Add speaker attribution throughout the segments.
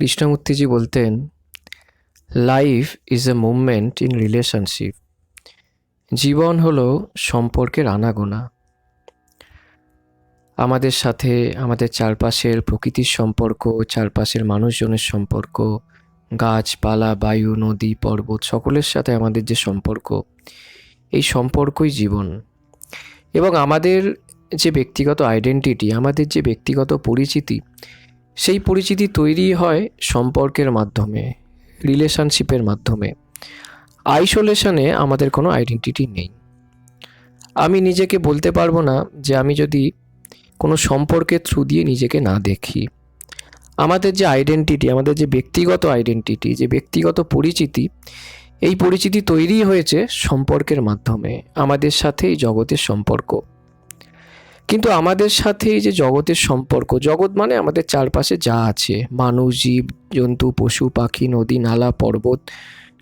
Speaker 1: কৃষ্ণমূর্তিজি বলতেন, life is a movement in relationship. জীবন হলো সম্পর্কের আনাগোনা। আমাদের সাথে আমাদের চারপাশের প্রকৃতির সম্পর্ক, চারপাশের মানুষজনের সম্পর্ক, গাছপালা, বায়ু, নদী, পর্বত সকলের সাথে আমাদের যে সম্পর্ক, এই সম্পর্কই জীবন। এবং আমাদের যে ব্যক্তিগত আইডেন্টিটি, আমাদের যে ব্যক্তিগত পরিচিতি, সেই পরিচিতি তৈরি হয় সম্পর্কের মাধ্যমে, রিলেশনশিপের মাধ্যমে। আইসোলেশনে আমাদের কোনো আইডেন্টিটি নেই। আমি নিজেকে বলতে পারবো না যে আমি যদি কোনো সম্পর্কের থ্রু দিয়ে নিজেকে না দেখি। আমাদের যে আইডেন্টিটি, আমাদের যে ব্যক্তিগত আইডেন্টিটি, যে ব্যক্তিগত পরিচিতি, এই পরিচিতি তৈরি হয়েছে সম্পর্কের মাধ্যমে, আমাদের সাথে এই জগতের সম্পর্ক। কিন্তু আমাদের সাথে এই যে জগতের সম্পর্ক, জগৎ মানে আমাদের চারপাশে যা আছে, মানুষ, জীব জন্তু, পশু পাখি, নদী নালা, পর্বত,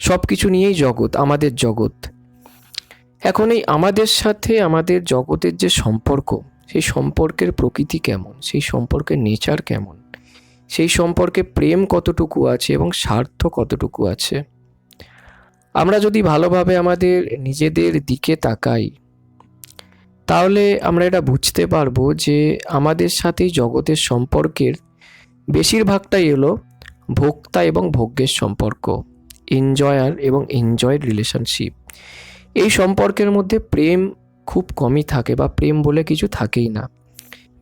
Speaker 1: সব কিছু নিয়েই জগৎ, আমাদের জগৎ। এখন এই আমাদের সাথে আমাদের জগতের যে সম্পর্ক, সেই সম্পর্কের প্রকৃতি কেমন, সেই সম্পর্কের নেচার কেমন, সেই সম্পর্কে প্রেম কতটুকু আছে এবং স্বার্থ কতটুকু আছে, আমরা যদি ভালোভাবে আমাদের নিজেদের দিকে তাকাই, তাহলে আমরা এটা বুঝতে পারবো যে আমাদের সাথেই জগতের সম্পর্কের বেশিরভাগটাই হলো ভোক্তা এবং ভোগ্যের সম্পর্ক, এনজয়ার এবং এনজয়েড রিলেশনশিপ। এই সম্পর্কের মধ্যে প্রেম খুব কমই থাকে, বা প্রেম বলে কিছু থাকেই না।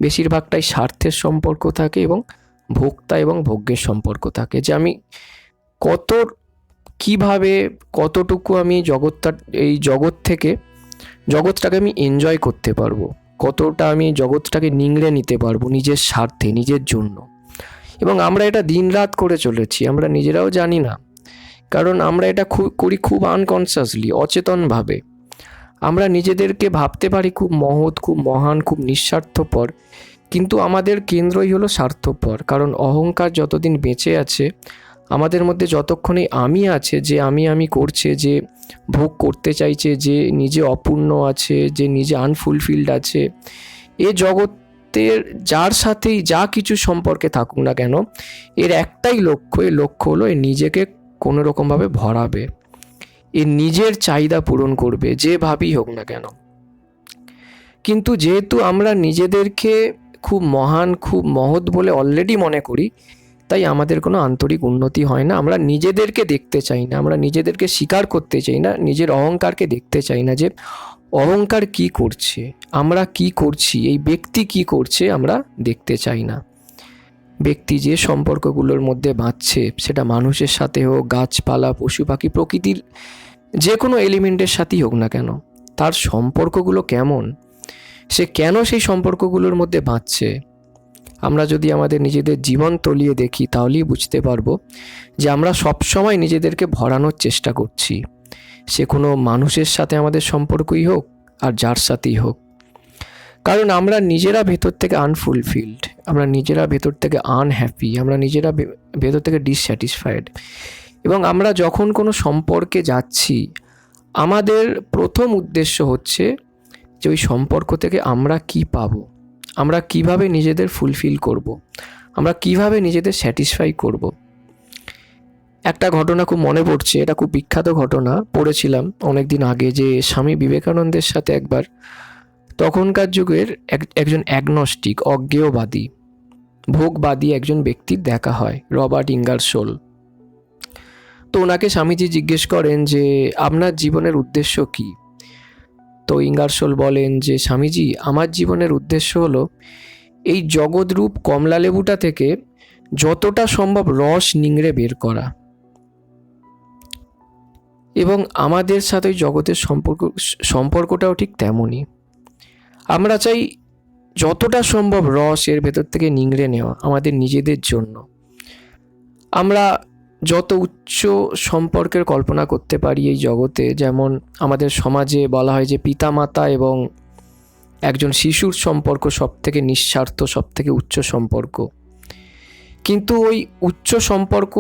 Speaker 1: বেশিরভাগটাই স্বার্থের সম্পর্ক থাকে এবং ভোক্তা এবং ভোগ্যের সম্পর্ক থাকে, যে আমি কত কিভাবে কতটুকু আমি এই জগৎটাকে আমি এনজয় করতে পারবো, কতটা আমি জগৎটাকে নিংড়ে নিতে পারবো নিজের স্বার্থে, নিজের জন্য। এবং আমরা এটা দিনরাত করে চলেছি, আমরা নিজেরাও জানি না, কারণ আমরা এটা করি খুব আনকনসিয়াসলি, অচেতনভাবে। আমরা নিজেদেরকে ভাবতে পারি খুব মহৎ, খুব মহান, খুব নিঃস্বার্থপর, কিন্তু আমাদের কেন্দ্রই হলো স্বার্থপর। কারণ অহংকার যতদিন বেঁচে আছে, আমাদের মধ্যে যতক্ষণ এই আমি আছে, যে আমি করছে, যে ভোগ করতে চাইছে, যে নিজে অপূর্ণ আছে, যে নিজে আনফুলফিলড আছে, এ জগতের যার সাথেই যা কিছু সম্পর্কে থাকুক না কেন, এর একটাই লক্ষ্য, এর লক্ষ্য হলো এর নিজেকে কোনো রকমভাবে ভরাবে, এর নিজের চাহিদা পূরণ করবে, যেভাবেই হোক না কেন। কিন্তু যেহেতু আমরা নিজেদেরকে খুব মহান, খুব মহৎ বলে অলরেডি মনে করি, তাই আমাদের কোনো আন্তরিক উন্নতি হয় না। আমরা নিজেদেরকে দেখতে চাই না, আমরা নিজেদেরকে স্বীকার করতে চাই না, নিজের অহংকারকে দেখতে চাই না, যে অহংকার কি করছে, আমরা কি করছি, এই ব্যক্তি কি করছে আমরা দেখতে চাই না। ব্যক্তি যে সম্পর্কগুলোর মধ্যে বাঁচছে, সেটা মানুষের সাথে হোক, গাছপালা, পশু পাখি, প্রকৃতির যে কোনো এলিমেন্টের সাথেই হোক না কেন, তার সম্পর্কগুলো কেমন, সে কেন সেই সম্পর্কগুলোর মধ্যে বাঁচছে, আমরা যদি আমাদের নিজেদের জীবন তলিয়ে দেখি, তাহলেই বুঝতে পারবো যে আমরা সবসময় নিজেদেরকে ভরানোর চেষ্টা করছি, সে কোনো মানুষের সাথে আমাদের সম্পর্কই হোক আর যার সাথেই হোক। কারণ আমরা নিজেরা ভেতর থেকে আনফুলফিলড, আমরা নিজেরা ভেতর থেকে আনহ্যাপি, আমরা নিজেরা ভেতর থেকে ডিসস্যাটিসফাইড। এবং আমরা যখন কোনো সম্পর্কে যাচ্ছি, আমাদের প্রথম উদ্দেশ্য হচ্ছে যে ওই সম্পর্ক থেকে আমরা কি পাবো, আমরা কিভাবে নিজেদের ফুলফিল করব, আমরা কিভাবে নিজেদের স্যাটিসফাই করব। একটা ঘটনা খুব মনে পড়ছে, এটা খুব বিখ্যাত ঘটনা, পড়েছিলাম অনেক দিন আগে, যে স্বামী বিবেকানন্দের সাথে একবার তখনকার যুগের একজন অ্যাগনস্টিক, অজ্ঞেয়বাদী, ভোগবাদী একজন ব্যক্তির দেখা হয়, রবার্ট ইঙ্গারসোল। তো ওনাকে স্বামীজি জিজ্ঞেস করেন যে আপনার জীবনের উদ্দেশ্য কী। তো ইঙ্গারসোল বলেন যে স্বামীজি, আমার জীবনের উদ্দেশ্য হলো এই জগৎরূপ কমলা লেবুটা থেকে যতটা সম্ভব রস নিংড়ে বের করা, এবং আমাদের সাথে জগতের সম্পর্কটাও ঠিক তেমনই। আমরা চাই যতটা সম্ভব রস এর ভেতর থেকে নিংড়ে নেওয়া আমাদের নিজেদের জন্য। আমরা যত উচ্চ সম্পর্কের কল্পনা করতে পারি এই জগতে, যেমন আমাদের সমাজে বলা হয় যে পিতামাতা এবং একজন শিশুর সম্পর্ক সব থেকে নিঃস্বার্থ, সব থেকে উচ্চ সম্পর্ক। কিন্তু ওই উচ্চ সম্পর্ক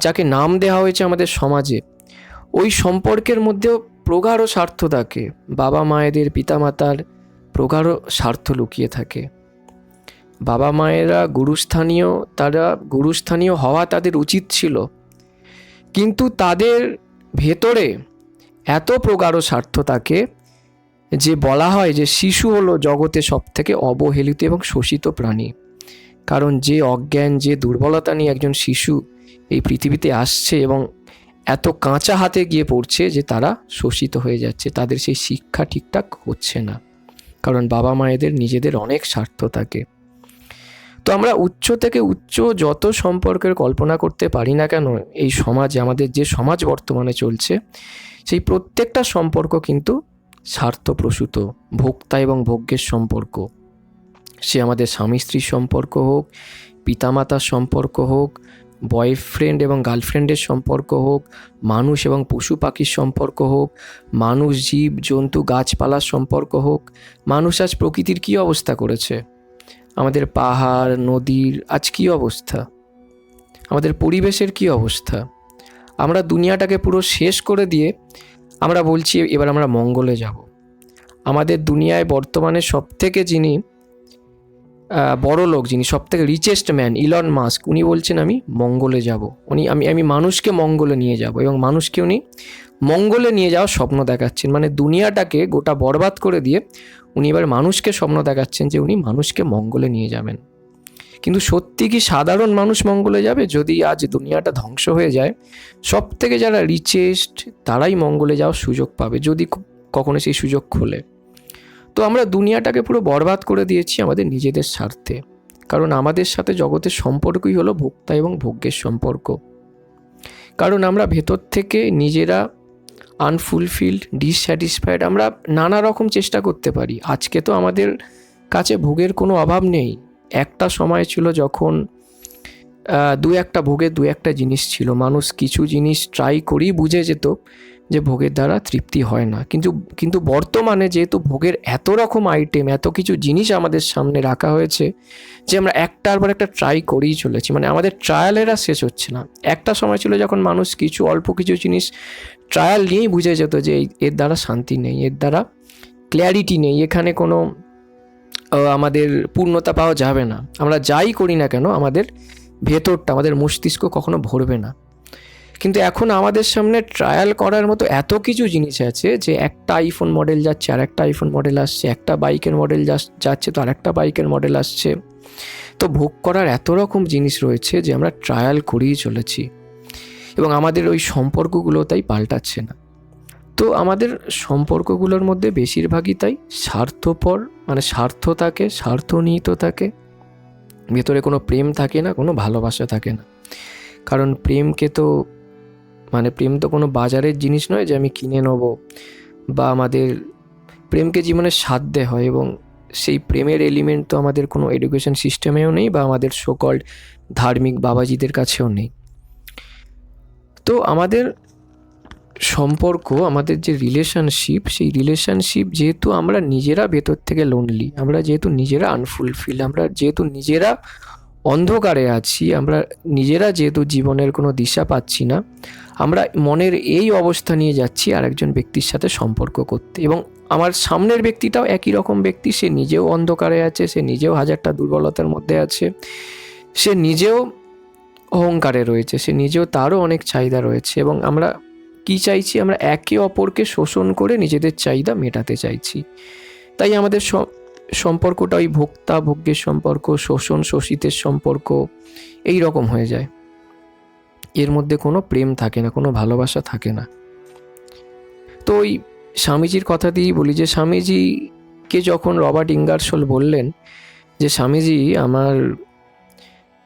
Speaker 1: যাকে নাম দেওয়া হয়েছে আমাদের সমাজে, ওই সম্পর্কের মধ্যেও প্রগাঢ় স্বার্থ থাকে, বাবা মায়েদের, পিতামাতার প্রগাঢ় স্বার্থ লুকিয়ে থাকে। বাবা মায়েরা গুরুস্থানীয় হওয়া তাদের উচিত ছিল, কিন্তু তাদের ভেতরে এত প্রগাঢ় স্বার্থ থাকে যে বলা হয় যে শিশু হলো জগতে সব থেকে অবহেলিত এবং শোষিত প্রাণী। কারণ যে অজ্ঞান, যে দুর্বলতা নিয়ে একজন শিশু এই পৃথিবীতে আসছে এবং এত কাঁচা হাতে গিয়ে পড়ছে যে তারা শোষিত হয়ে যাচ্ছে, তাদের সেই শিক্ষা ঠিকঠাক হচ্ছে না, কারণ বাবা মায়েদের নিজেদের অনেক স্বার্থ থাকে। তো আমরা উচ্চ থেকে উচ্চ যত সম্পর্কের কল্পনা করতে পারি না কেন এই সমাজে, আমাদের যে সমাজ বর্তমানে চলছে, সেই প্রত্যেকটা সম্পর্ক কিন্তু স্বার্থপ্রসূত, ভোক্তা এবং ভোগ্যের সম্পর্ক। সে আমাদের স্বামী স্ত্রীর সম্পর্ক হোক, পিতামাতার সম্পর্ক হোক, বয়ফ্রেন্ড এবং গার্লফ্রেন্ডের সম্পর্ক হোক, মানুষ এবং পশু পাখির সম্পর্ক হোক, মানুষ, জীব জন্তু, গাছপালার সম্পর্ক হোক। মানুষ আজ প্রকৃতির কী অবস্থা করেছে, আমাদের পাহাড় নদীর আজ কী অবস্থা, আমাদের পরিবেশের কী অবস্থা। আমরা দুনিয়াটাকে পুরো শেষ করে দিয়ে আমরা বলছি এবার আমরা মঙ্গলে যাব। আমাদের দুনিয়ায় বর্তমানে সবথেকে যিনি বড় লোক, যিনি সবথেকে রিচেস্ট ম্যান, ইলন মাস্ক, উনি বলছেন আমি মঙ্গলে যাব, আমি মানুষকে মঙ্গলে নিয়ে যাব, এবং মানুষকে উনি মঙ্গলে নিয়ে যাওয়ার স্বপ্ন দেখাচ্ছেন। মানে দুনিয়াটাকে গোটা বরবাদ করে দিয়ে উনি এবার মানুষকে স্বপ্ন দেখাচ্ছেন যে উনি মানুষকে মঙ্গলে নিয়ে যাবেন। কিন্তু সত্যি কি সাধারণ মানুষ মঙ্গলে যাবে? যদি আজ দুনিয়াটা ধ্বংস হয়ে যায়, সব থেকে যারা রিচেস্ট তারাই মঙ্গলে যাওয়ার সুযোগ পাবে, যদি কখনো সেই সুযোগ খোলে। তো আমরা দুনিয়াটাকে পুরো বরবাদ করে দিয়েছি আমাদের নিজেদের স্বার্থে, কারণ আমাদের সাথে জগতের সম্পর্কই হলো ভোক্তা এবং ভোগ্যের সম্পর্ক। কারণ আমরা ভেতর থেকে নিজেরা আনফুলফিলড, ডিসস্যাটিসফাইড, আমরা নানা রকম চেষ্টা করতে পারি। আজকে তো আমাদের কাছে ভোগের কোনো অভাব নেই। একটা সময় ছিল যখন ভোগের দু একটা জিনিস ছিল, মানুষ কিছু জিনিস ট্রাই করেই বুঝে যেত যে ভোগের দ্বারা তৃপ্তি হয় না। কিন্তু বর্তমানে যেহেতু ভোগের এত রকম আইটেম, এত কিছু জিনিস আমাদের সামনে রাখা হয়েছে যে আমরা একটার পর একটা ট্রাই করেই চলেছি, মানে আমাদের ট্রায়ালের আর শেষ হচ্ছে না। একটা সময় ছিল যখন মানুষ অল্প কিছু জিনিস ট্রায়াল নিয়েই বুঝে যেত যে এর দ্বারা শান্তি নেই, এর দ্বারা ক্ল্যারিটি নেই, এখানে কোনো আমাদের পূর্ণতা পাওয়া যাবে না। আমরা যাই করি না কেন আমাদের ভেতরটা, আমাদের মস্তিষ্ক কখনো ভরবে না। কিন্তু এখন আমাদের সামনে ট্রায়াল করার মতো এত কিছু জিনিস আছে যে একটা আইফোন মডেল যাচ্ছে আর একটা আইফোন মডেল আসছে, একটা বাইকের মডেল যাচ্ছে তো আর একটা বাইকের মডেল আসছে। তো ভোগ করার এত রকম জিনিস রয়েছে যে আমরা ট্রায়াল করেই চলেছি, এবং আমাদের ওই সম্পর্কগুলো তাই পাল্টাচ্ছে না। তো আমাদের সম্পর্কগুলোর মধ্যে বেশিরভাগই তাই স্বার্থপর, মানে স্বার্থ থাকে, স্বার্থনিহিত থাকে, ভেতরে কোনো প্রেম থাকে না, কোনো ভালোবাসা থাকে না। কারণ প্রেম তো কোনো বাজারের জিনিস নয় যে আমি কিনে নেব, বা আমাদের প্রেমকে জীবনে সাধ্যে হয়, এবং সেই প্রেমের এলিমেন্ট তো আমাদের কোনো এডুকেশন সিস্টেমেও নেই, বা আমাদের সোকল্ড ধার্মিক বাবাজিদের কাছেও নেই। তো আমাদের সম্পর্ক, আমাদের যে রিলেশনশিপ, সেই রিলেশনশিপ যেহেতু আমরা নিজেরা ভেতর থেকে লোনলি, আমরা যেহেতু নিজেরা আনফুলফিল, আমরা যেহেতু নিজেরা অন্ধকারে আছি, আমরা নিজেরা যেহেতু জীবনের কোনো দিশা পাচ্ছি না, আমরা মনের এই অবস্থা নিয়ে যাচ্ছি আর একজন ব্যক্তির সাথে সম্পর্ক করতে। এবং আমার সামনের ব্যক্তিটাও একই রকম ব্যক্তি, সে নিজেও অন্ধকারে আছে, সে নিজেও হাজারটা দুর্বলতার মধ্যে আছে, সে নিজেও অহংকারে রয়েছে, সে নিজেও তারও অনেক চাহিদা রয়েছে। এবং আমরা কি চাইছি? আমরা একে অপরকে শোষণ করে নিজেদের চাহিদা মেটাতে চাইছি। তাই আমাদের সম্পর্কটা ওই ভোক্তা ভোগ্যের সম্পর্ক, শোষণ শোষিতের সম্পর্ক এই রকম হয়ে যায়। এর মধ্যে কোনো প্রেম থাকে না, কোনো ভালোবাসা থাকে না। তো ওই স্বামীজির কথা দিয়েই বলি যে স্বামীজিকে যখন রবার্ট ইঙ্গারসোল বললেন যে স্বামীজি, আমার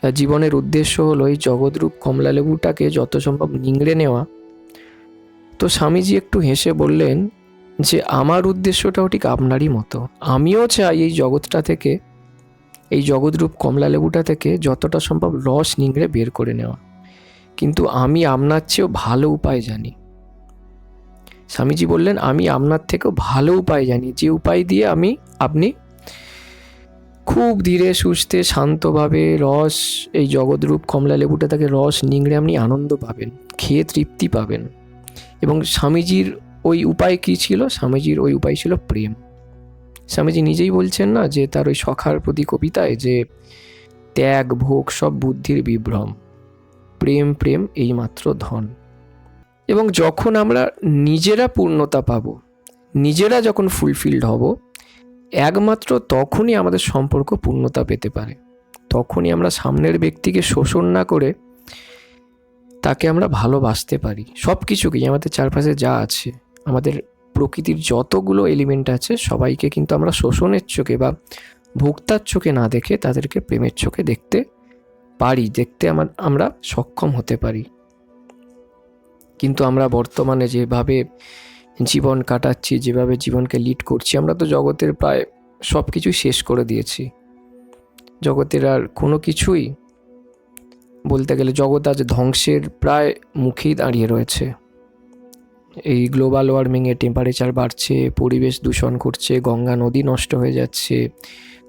Speaker 1: জীবনের উদ্দেশ্য হলো এই জগৎরূপ কমলালেবুটাকে যত সম্ভব নিংড়ে নেওয়া, তো স্বামীজি একটু হেসে বললেন যে আমার উদ্দেশ্যটাও ঠিক আপনারই মতো। আমিও চাই এই জগৎটা থেকে, এই জগৎরূপ কমলালেবুটা থেকে যতটা সম্ভব রস নিংড়ে বের করে নেওয়া, কিন্তু আমি আপনার চেয়েও ভালো উপায় জানি। স্বামীজি বললেন আমি আপনার থেকেও ভালো উপায় জানি, যে উপায় দিয়ে আপনি খুব ধীরে সুস্থে শান্তভাবে রস, এই জগৎরূপ কমলালেবুটা থেকে রস নিংড়ে আপনি আনন্দ পাবেন, খেয়ে তৃপ্তি পাবেন। এবং স্বামীজির ওই উপায় কী ছিল? স্বামীজির ওই উপায় ছিল প্রেম। স্বামীজি নিজেই বলছেন না যে তার ওই সখার প্রতি কবিতায় যে ত্যাগ ভোগ সব বুদ্ধির বিভ্রম, প্রেম প্রেম এইমাত্র ধন। এবং যখন আমরা নিজেরা পূর্ণতা পাবো, নিজেরা যখন ফুলফিলড হব, একমাত্র তখনই আমাদের সম্পর্ক পূর্ণতা পেতে পারে। তখনই আমরা সামনের ব্যক্তিকে শোষণ না করে তাকে আমরা ভালোবাসতে পারি। সব কিছুকেই, আমাদের চারপাশে যা আছে, আমাদের প্রকৃতির যতগুলো এলিমেন্ট আছে, সবাইকে কিন্তু আমরা শোষণের চোখে বা ভোক্তার চোখে না দেখে তাদেরকে প্রেমের চোখে দেখতে পারি, দেখতে আমরা সক্ষম হতে পারি। কিন্তু আমরা বর্তমানে যেভাবে জীবন কাটাচ্ছি, যেভাবে জীবনকে লিড করছি, আমরা তো জগতের প্রায় সব কিছুই শেষ করে দিয়েছি। জগতের আর কোনো কিছুই, বলতে গেলে জগৎ আজ ধ্বংসের প্রায় মুখেই দাঁড়িয়ে রয়েছে। এই গ্লোবাল ওয়ার্মিংয়ে টেম্পারেচার বাড়ছে, পরিবেশ দূষণ করছে, গঙ্গা নদী নষ্ট হয়ে যাচ্ছে,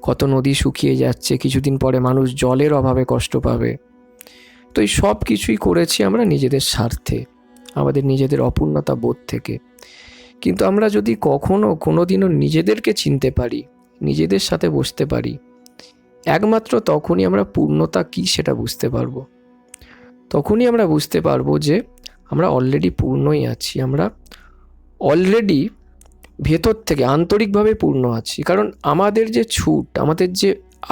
Speaker 1: কত নদী শুকিয়ে যাচ্ছে, কিছুদিন পরে মানুষ জলের অভাবে কষ্ট পাবে। তো এই সব কিছুই করেছি আমরা নিজেদের স্বার্থে, আমাদের নিজেদের অপূর্ণতা বোধ থেকে। কিন্তু আমরা যদি কখনো কোনো দিনও নিজেদেরকে চিনতে পারি, নিজেদের সাথে বসতে পারি, একমাত্র তখনই আমরা পূর্ণতা কী সেটা বুঝতে পারবো। তখনই আমরা বুঝতে পারবো যে আমরা অলরেডি পূর্ণই আছি, আমরা অলরেডি ভেতর থেকে আন্তরিকভাবে পূর্ণ আছি। কারণ আমাদের যে ছুট, আমাদের যে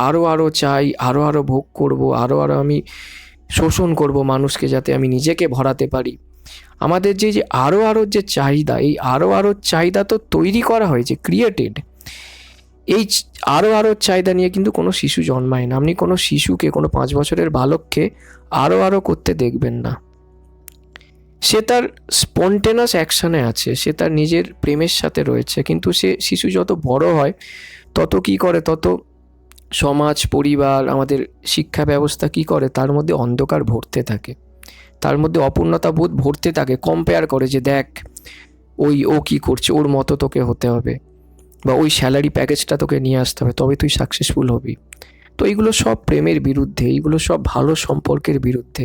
Speaker 1: আরও চাই, আরও ভোগ করব, আরও আমি শোষণ করব মানুষকে যাতে আমি নিজেকে ভরাতে পারি, আমাদের যে আরও যে চাহিদা, এই আরও চাহিদা তো তৈরি করা হয়েছে, ক্রিয়েটেড। এই আরও চাহিদা নিয়ে কিন্তু কোনো শিশু জন্মায় না। আপনি কোনো শিশুকে, কোনো 5 বছরের বালককে আরও করতে দেখবেন না। সে তার স্পন্টেনাস অ্যাকশানে আছে, সে তার নিজের প্রেমের সাথে রয়েছে। কিন্তু সে শিশু যত বড় হয় তত কী করে, তত সমাজ, পরিবার, আমাদের শিক্ষা ব্যবস্থা কী করে, তার মধ্যে অন্ধকার ভরতে থাকে, তার মধ্যে অপূর্ণতা বোধ ভরতে থাকে। কম্পেয়ার করে যে দেখ ও কী করছে, ওর মতো তোকে হতে হবে, বা ওই স্যালারি প্যাকেজটা তোকে নিয়ে আসতে হবে, তবে তুই সাকসেসফুল হবি। তো এইগুলো সব প্রেমের বিরুদ্ধে, এইগুলো সব ভালো সম্পর্কের বিরুদ্ধে।